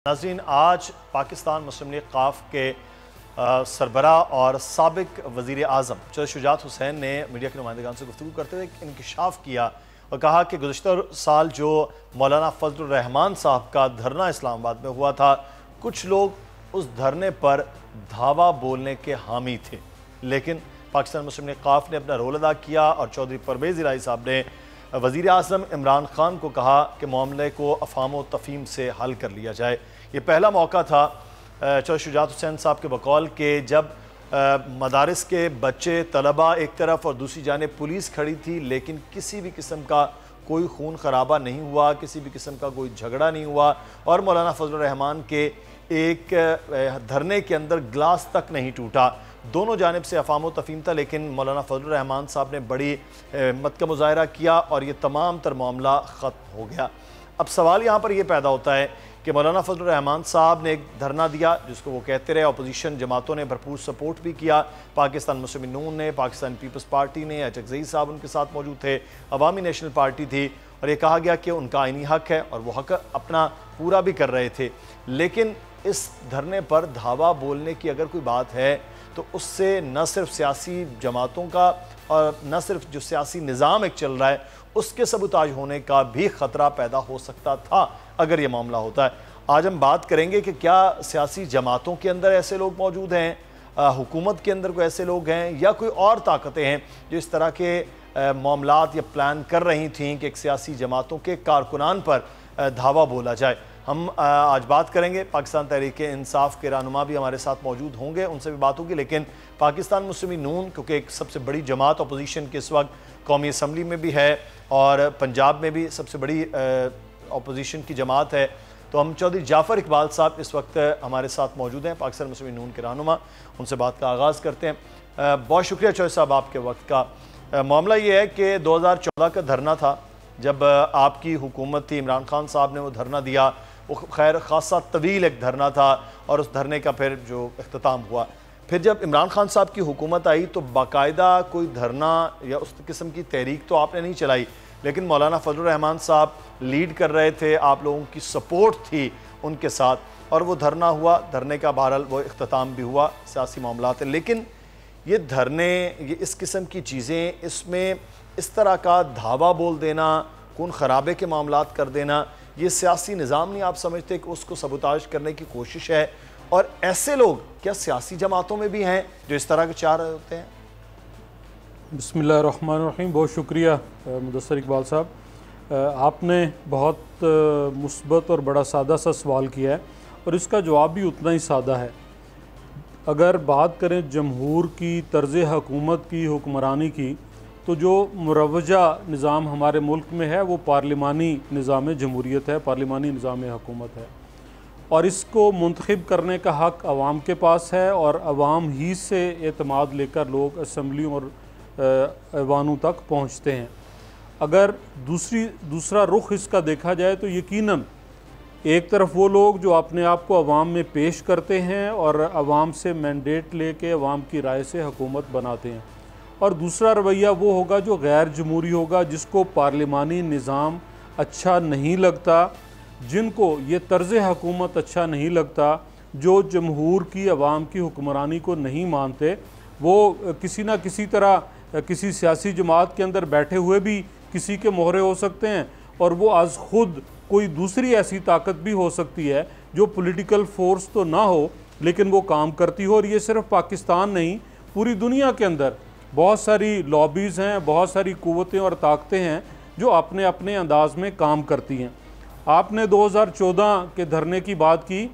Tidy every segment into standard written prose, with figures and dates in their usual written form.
नाज़रीन, आज पाकिस्तान मुस्लिम लीग काफ के सरबरा और साबिक वज़ीर आज़म चौधरी शुजात हुसैन ने मीडिया के नुमाइंदगान से गुफ्तगू करते हुए इंकशाफ किया और कहा कि गुज़श्ता साल जो मौलाना फजलुर रहमान साहब का धरना इस्लामाबाद में हुआ था, कुछ लोग उस धरने पर धावा बोलने के हामी थे, लेकिन पाकिस्तान मुस्लिम लीग काफ ने अपना रोल अदा किया और चौधरी परवेज़ इलाही साहब ने वज़ीर आज़म इमरान खान को कहा कि मामले को अफ़ाम व तफ़हीम से हल कर लिया जाए। ये पहला मौका था चौधरी शुजात हुसैन साहब के बकौल के जब मदारिस के बच्चे तलबा एक तरफ और दूसरी जानिब पुलिस खड़ी थी, लेकिन किसी भी किस्म का कोई खून खराबा नहीं हुआ, किसी भी किस्म का कोई झगड़ा नहीं हुआ और मौलाना फजलुर रहमान के एक धरने के अंदर गिलास तक नहीं टूटा। दोनों जानिब से अफ़ाम व तफ़हीम था, लेकिन मौलाना फजलुर रहमान साहब ने बड़ी हिम्मत का मुज़ाहरा किया और ये तमाम तर मामला ख़त्म हो गया। अब सवाल यहाँ पर यह पैदा होता है कि मौलाना फजलुर रहमान साहब ने एक धरना दिया जिसको वो कहते रहे, अपोजिशन जमातों ने भरपूर सपोर्ट भी किया, पाकिस्तान मुस्लिम नून ने, पाकिस्तान पीपल्स पार्टी ने, अचकज़ई साहब उनके साथ मौजूद थे, अवामी नेशनल पार्टी थी और ये कहा गया कि उनका आईनी हक है और वो हक अपना पूरा भी कर रहे थे। लेकिन इस धरने पर धावा बोलने की अगर कोई बात है तो उससे न सिर्फ सियासी जमातों का और न सिर्फ जो सियासी निज़ाम एक चल रहा है उसके सबूताज होने का भी ख़तरा पैदा हो सकता था अगर ये मामला होता है। आज हम बात करेंगे कि क्या सियासी जमातों के अंदर ऐसे लोग मौजूद हैं, हुकूमत के अंदर कोई ऐसे लोग हैं या कोई और ताकतें हैं जो इस तरह के मामलात या प्लान कर रही थीं कि एक सियासी जमातों के कारकुनान पर धावा बोला जाए। हम आज बात करेंगे, पाकिस्तान तहरीक इंसाफ के रहनुमा भी हमारे साथ मौजूद होंगे, उनसे भी बात होगी, लेकिन पाकिस्तान मुस्लिम नून क्योंकि एक सबसे बड़ी जमात अपोजिशन के इस वक्त कौमी असम्बली में भी है और पंजाब में भी सबसे बड़ी अपोजिशन की जमात है, तो हम चौधरी जाफ़र इकबाल साहब इस वक्त हमारे साथ मौजूद हैं, पाकिस्तान मुस्लिम नून के रहनुमा, उनसे बात का आगाज़ करते हैं। बहुत शुक्रिया चौधरी साहब आपके वक्त का। मामला ये है कि 2014 का धरना था जब आपकी हुकूमत थी, इमरान खान साहब ने वो धरना दिया, वो खैर ख़ासा तवील एक धरना था और उस धरने का फिर जो अख्ताम हुआ, फिर जब इमरान खान साहब की हुकूमत आई तो बाकायदा कोई धरना या उस किस्म की तहरीक तो आपने नहीं चलाई, लेकिन मौलाना फजलुर रहमान साहब लीड कर रहे थे, आप लोगों की सपोर्ट थी उनके साथ और वो धरना हुआ, धरने का बहरहाल वो अख्ताम भी हुआ, सियासी मामलात है। लेकिन ये धरने, ये इस किस्म की चीज़ें, इसमें इस तरह का धावा बोल देना, खून खराबे के मामलात कर देना, ये सियासी निज़ाम नहीं आप समझते कि उसको सबूताज करने की कोशिश है? और ऐसे लोग क्या सियासी जमातों में भी हैं जो इस तरह के चाह रहे होते हैं? बिस्मिल्लाहिर्रहमानिर्रहीम। बहुत शुक्रिया मुदस्सिर इकबाल साहब, आपने बहुत मुस्बत और बड़ा सादा सा सवाल किया है और इसका जवाब भी उतना ही सादा है। अगर बात करें जमहूर की, तर्ज़ हुकूमत की, हुक्मरानी की, तो जो मुरवजा निज़ाम हमारे मुल्क में है वो पार्लिमानी निज़ाम जमहूरियत है, पार्लिमानी निज़ाम हुकूमत है और इसको मुंतखब करने का हक़ अवाम के पास है और अवाम ही से एतमाद लेकर लोग असम्बलियों और ऐवानों तक पहुँचते हैं। अगर दूसरा रुख इसका देखा जाए तो यकीनन एक तरफ वो लोग जो अपने आप को अवाम में पेश करते हैं और अवाम से मैंडेट लेके अवाम की राय से हुकूमत बनाते हैं, और दूसरा रवैया वो होगा जो गैर जमहूरी होगा, जिसको पार्लिमानी निज़ाम अच्छा नहीं लगता, जिनको ये तर्ज़ हुकूमत अच्छा नहीं लगता, जो जमहूर की अवाम की हुक्मरानी को नहीं मानते, वो किसी न किसी तरह किसी सियासी जमात के अंदर बैठे हुए भी किसी के मोहरे हो सकते हैं और वो आज ख़ुद कोई दूसरी ऐसी ताकत भी हो सकती है जो पॉलिटिकल फोर्स तो ना हो लेकिन वो काम करती हो। और ये सिर्फ पाकिस्तान नहीं, पूरी दुनिया के अंदर बहुत सारी लॉबीज़ हैं, बहुत सारी क़ुव्वतें और ताकतें हैं जो अपने अपने अंदाज में काम करती हैं। आपने 2014 के धरने की बात की,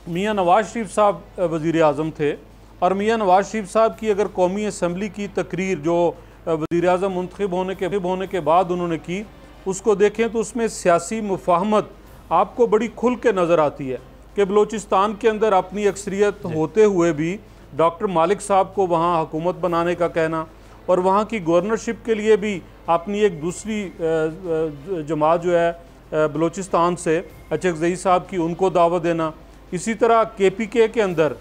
मियाँ नवाज़ शरीफ साहब वज़ीर आज़म थे और मियाँ नवाज़ शरीफ साहब की अगर कौमी असम्बली की तकरीर जो वज़ीर आज़म मुंतखब होने के बाद उन्होंने की, उसको देखें तो उसमें सियासी मुफाहमत आपको बड़ी खुल के नज़र आती है कि बलूचिस्तान के अंदर अपनी अक्सरियत होते हुए भी डॉक्टर मालिक साहब को वहाँ हुकूमत बनाने का कहना और वहाँ की गवर्नरशिप के लिए भी अपनी एक दूसरी जमात जो है बलूचिस्तान से अचकज़ई साहब की, उनको दावत देना। इसी तरह KPK के अंदर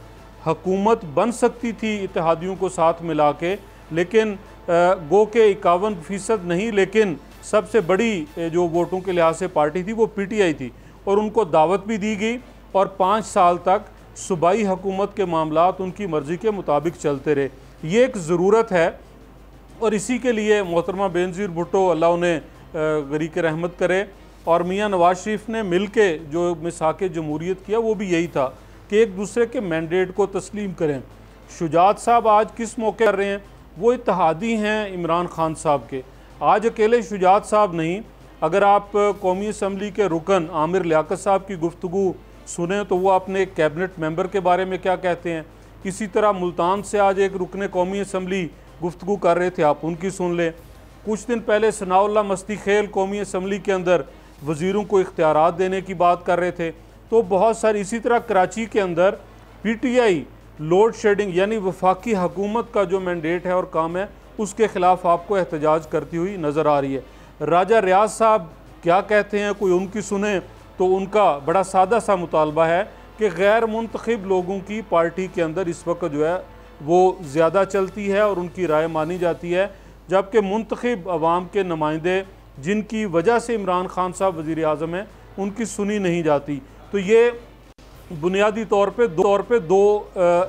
हुकूमत बन सकती थी इत्तेहादियों को साथ मिला के, लेकिन गो के 51% नहीं, लेकिन सबसे बड़ी जो वोटों के लिहाज से पार्टी थी वो PTI थी और उनको दावत भी दी गई और 5 साल तक सूबाई हुकूमत के मामलात उनकी मर्ज़ी के मुताबिक चलते रहे। ये एक ज़रूरत है और इसी के लिए मोहतरमा बेनज़ीर भुट्टो अल्लाह उन्हें गरीक रहमत करे और मियाँ नवाज शरीफ ने मिल के जो मिसाक जमहूरियत किया वो भी यही था कि एक दूसरे के मैंडेट को तस्लीम करें। शुजात साहब आज किस मौके कर रहे हैं, वो इत्तेहादी हैं इमरान खान साहब के। आज अकेले शुजात साहब नहीं, अगर आप कौमी असम्बली के रुकन आमिर लियाकत साहब की गुफ्तगू सुने तो वो अपने कैबिनेट मेंबर के बारे में क्या कहते हैं। इसी तरह मुल्तान से आज एक रुकन कौमी असम्बली गुफ्तगू कर रहे थे, आप उनकी सुन लें। कुछ दिन पहले सनाउल्लाह मस्ती खेल कौमी असम्बली के अंदर वज़ीरों को इख्तियारात देने की बात कर रहे थे। तो बहुत सारी, इसी तरह कराची के अंदर PTI लोड शेडिंग यानी वफाकी हुकूमत का जो मैंडेट है और काम है उसके ख़िलाफ़ आपको एहतजाज करती हुई नज़र आ रही है। राजा रियाज साहब क्या कहते हैं, कोई उनकी सुने तो उनका बड़ा सादा सा मुतालबा है कि गैर मुंतखब लोगों की पार्टी के अंदर इस वक्त जो है वो ज़्यादा चलती है और उनकी राय मानी जाती है, जबकि मुंतखब अवाम के नुमाइंदे जिनकी वजह से इमरान खान साहब वज़ीर आज़म हैं उनकी सुनी नहीं जाती। तो ये बुनियादी तौर पे दो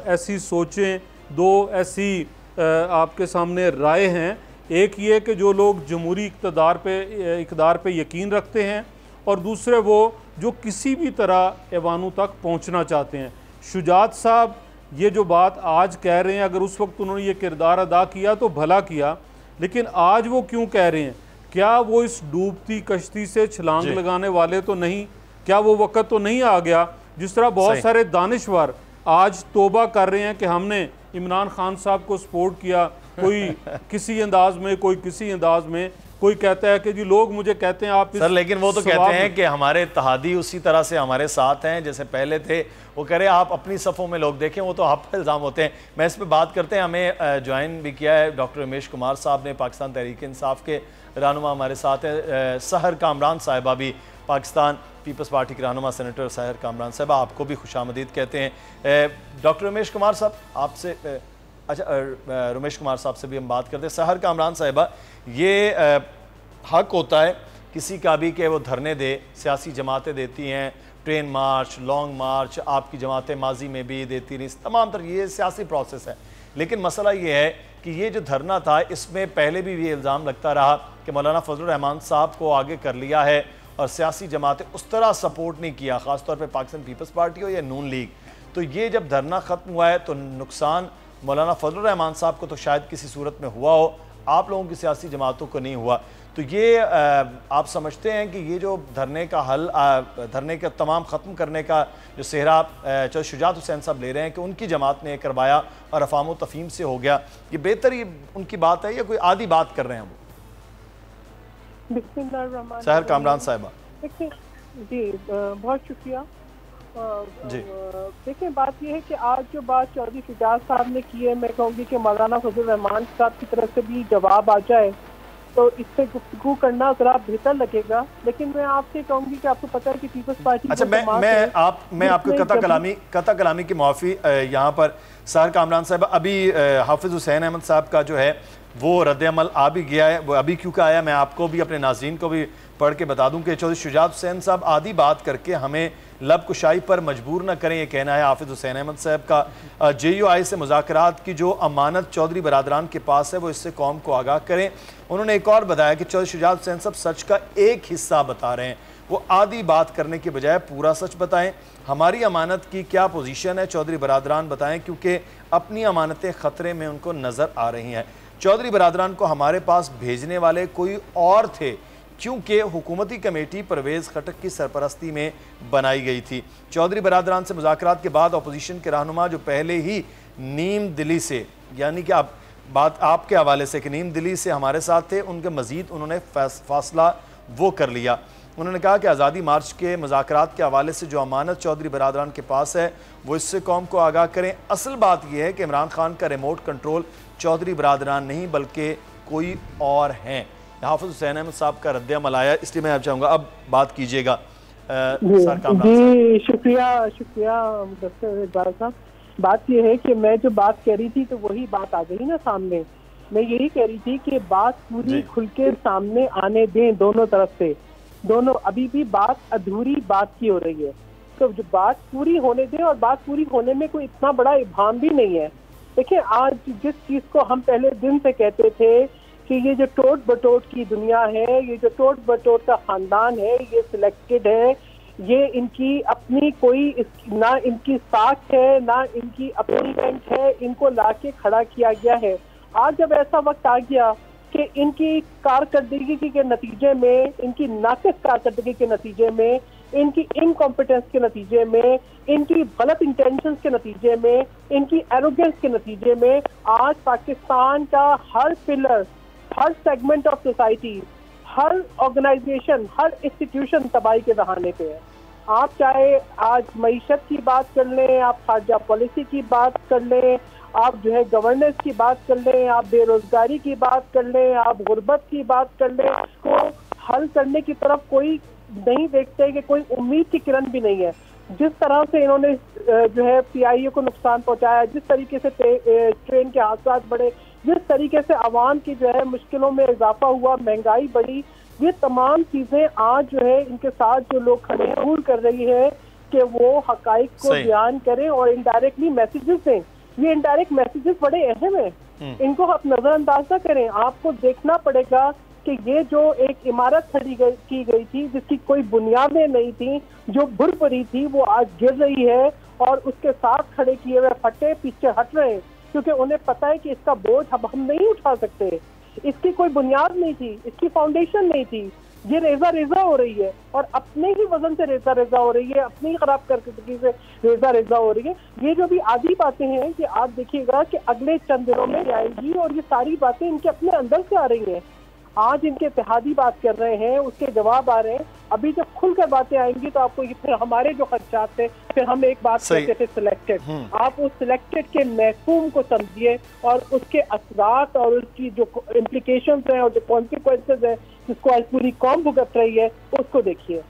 ऐसी सोचें, दो ऐसी आपके सामने राय हैं। एक ये कि जो लोग जमहूरी इक़्तिदार पे यकीन रखते हैं और दूसरे वो जो किसी भी तरह ऐवानों तक पहुंचना चाहते हैं। शुजात साहब ये जो बात आज कह रहे हैं, अगर उस वक्त उन्होंने ये किरदार अदा किया तो भला किया, लेकिन आज वो क्यों कह रहे हैं? क्या वो इस डूबती कश्ती से छलांग लगाने वाले तो नहीं? क्या वो वक़्त तो नहीं आ गया जिस तरह बहुत सारे दानिश्वर आज तौबा कर रहे हैं कि हमने इमरान खान साहब को सपोर्ट किया, कोई किसी अंदाज में, कोई किसी अंदाज में, कोई कहता है कि जी लोग मुझे कहते हैं आप सर, लेकिन वो तो कहते हैं कि हमारे इत्तेहादी उसी तरह से हमारे साथ हैं जैसे पहले थे। वो कह रहे हैं आप अपनी सफ़ों में लोग देखें, वो तो आप पर इल्ज़ाम होते हैं। मैं इस पर बात करते हैं, हमें ज्वाइन भी किया है डॉक्टर रमेश कुमार साहब ने, पाकिस्तान तहरीक इंसाफ के रहनुमा हमारे साथ है। सहर कामरान साहिबा भी पाकिस्तान पीपल्स पार्टी के रहनुमा, सेनेटर सहर कामरान साहिबा, आपको भी खुशामदीद कहते हैं। डॉक्टर रमेश कुमार साहब आपसे, अच्छा रमेश कुमार साहब से भी हम बात करते हैं। सहर कामरान साहिबा, ये हक होता है किसी का भी कि वो धरने दे, सियासी जमातें देती हैं, ट्रेन मार्च, लॉन्ग मार्च, आपकी जमातें माजी में भी देती रही, तमाम तरह ये सियासी प्रोसेस है। लेकिन मसला ये है कि ये जो धरना था इसमें पहले भी ये इल्ज़ाम लगता रहा कि मौलाना फजलुर रहमान साहब को आगे कर लिया है और सियासी जमातें उस तरह सपोर्ट नहीं किया, ख़ासतौर पर पाकिस्तान पीपल्स पार्टी हो या नून लीग। तो ये जब धरना ख़त्म हुआ है तो नुकसान मौलाना फजलुर रहमान साहब को तो शायद किसी सूरत में हुआ हो, आप लोगों की सियासी जमातों को नहीं हुआ। तो ये आप समझते हैं कि ये जो धरने का हल, धरने का तमाम ख़त्म करने का जो सेहरा जो शुजात हुसैन साहब ले रहे हैं कि उनकी जमात ने करवाया और अफ़ाम व तफ़हीम से हो गया, ये बेहतर ये उनकी बात है या कोई आधी बात कर रहे हैं वो? सहर कामरान साहिबा जी, बहुत शुक्रिया जी। देखिए, बात यह है कि आज जो बात चौधरी शुजात साहब ने की है, मैं कहूँगी कि मौलाना फजलुर रहमान साहब की तरफ से भी जवाब आ जाए तो इससे गुफ्तगू करना जरा बेहतर लगेगा। लेकिन मैं आपसे कहूँगी कि आपको पता है कि पीपल्स पार्टी, अच्छा मैं आपको कता कलामी की माफ़ी यहाँ पर सहर कामरान साहब, अभी हाफिज़ हुसैन अहमद साहब का जो है वो रद्द अमल आ भी गया है। वो अभी क्यों का आया, मैं आपको भी अपने नाज़रीन को भी पढ़ के बता दूं कि चौधरी शुजात हुसैन साहब आधी बात करके हमें लब कुशाई पर मजबूर न करें, ये कहना है हाफिज़ हुसैन अहमद साहब का। JUI से मुज़ाकरात की जो अमानत चौधरी बरादरान के पास है वो इससे कौम को आगाह करें। उन्होंने एक और बताया कि चौधरी शुजात हुसैन साहब सच का एक हिस्सा बता रहे हैं, वो आधी बात करने के बजाय पूरा सच बताएं। हमारी अमानत की क्या पोजीशन है चौधरी बरादरान बताएं, क्योंकि अपनी अमानतें ख़तरे में उनको नज़र आ रही हैं। चौधरी बरादरान को हमारे पास भेजने वाले कोई और थे, क्योंकि हुकूमती कमेटी परवेज़ खटक की सरपरस्ती में बनाई गई थी। चौधरी बरादरान से मुज़ाकरात के बाद अपोजिशन के रहनुमा जो पहले ही नीम दिली से, यानी कि आप बात आपके हवाले से कि नीम दिली से हमारे साथ थे, उनके मज़ीद उन्होंने फासला वो कर लिया। उन्होंने कहा कि आज़ादी मार्च के मुज़ाकरात के हवाले से जो अमानत चौधरी बरादरान के पास है वो इससे कौम को आगाह करें। असल बात यह है कि इमरान खान का रिमोट कंट्रोल चौधरी बरादरान नहीं बल्कि कोई और हैं। हाफिज़ हुसैन अहमद साहब का रद्द अमल आया, इसलिए मैं आप चाहूँगा अब बात कीजिएगा। जी शुक्रिया मुदस्सिर इकबाल साहब। बात यह है कि मैं जो बात कह रही थी तो वही बात आ गई ना सामने। मैं यही कह रही थी कि बात पूरी खुल के सामने आने दें दोनों तरफ से। दोनों, अभी भी बात अधूरी बात की हो रही है। तो जो बात पूरी होने दें, और बात पूरी होने में कोई इतना बड़ा इबाम भी नहीं है। देखिए, आज जिस चीज़ को हम पहले दिन से कहते थे कि ये जो टोट बटोट की दुनिया है, ये जो टोट बटोट का ख़ानदान है, ये सिलेक्टेड है, ये इनकी अपनी कोई ना इनकी साख है ना इनकी अपनी बैंक है, इनको लाके खड़ा किया गया है। आज जब ऐसा वक्त आ गया कि इनकी कारकर्दगी के नतीजे में, इनकी नाक़िस कारकर्दगी के नतीजे में, इनकी इनकॉम्पिटेंस के नतीजे में, इनकी गलत इंटेंशंस के नतीजे में, इनकी एरोगेंस के नतीजे में आज पाकिस्तान का हर पिलर, हर सेगमेंट ऑफ सोसाइटी, हर ऑर्गेनाइजेशन, हर इंस्टीट्यूशन तबाही के दहाने पे है। आप चाहे आज मईशत की बात कर लें, आप खारजा पॉलिसी की बात कर लें, आप जो है गवर्नेंस की बात कर लें, आप बेरोजगारी की बात कर लें, आप गुर्बत की बात कर लें, तो हल करने की तरफ कोई नहीं देखते कि कोई उम्मीद की किरण भी नहीं है। जिस तरह से इन्होंने जो है PIA को नुकसान पहुंचाया, जिस तरीके से ट्रेन के हादसा बढ़े, जिस तरीके से आवाम की जो है मुश्किलों में इजाफा हुआ, महंगाई बढ़ी, ये तमाम चीजें आज जो है इनके साथ जो लोग खड़े हैं दूर कर रही है कि वो हकाइक को बयान करें और इनडायरेक्टली मैसेजेस दें। ये इनडायरेक्ट मैसेजेस बड़े अहम हैं, इनको आप नजरअंदाज ना करें। आपको देखना पड़ेगा कि ये जो एक इमारत की गई थी जिसकी कोई बुनियादें नहीं थी, जो भुर पड़ी थी, वो आज गिर रही है और उसके साथ खड़े किए हुए फटे पीछे हट रहे हैं, क्योंकि उन्हें पता है कि इसका बोझ अब हम नहीं उठा सकते। इसकी कोई बुनियाद नहीं थी, इसकी फाउंडेशन नहीं थी, ये रेजा रेजा हो रही है और अपने ही वजन से रेजा रेजा हो रही है, अपनी ही खराब करके से रेजा रेजा हो रही है। ये जो भी आधी बातें हैं कि आप देखिएगा कि अगले चंद दिनों में आएंगी और ये सारी बातें इनके अपने अंदर से आ रही हैं। आज इनके इत्तेहादी बात कर रहे हैं, उसके जवाब आ रहे हैं। अभी जब खुलकर बातें आएंगी तो आपको ये, फिर हमारे जो खदशात थे, फिर हम एक बात कहते थे सिलेक्टेड, आप उस सिलेक्टेड के महफूम को समझिए और उसके असरात और उसकी जो इम्प्लीकेशंस हैं और जो कॉन्सिक्वेंसेज हैं जिसको आज पूरी कौम भुगत रही है, उसको देखिए।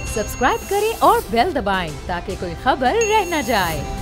सब्सक्राइब करें और बेल दबाएं ताकि कोई खबर रह न जाए।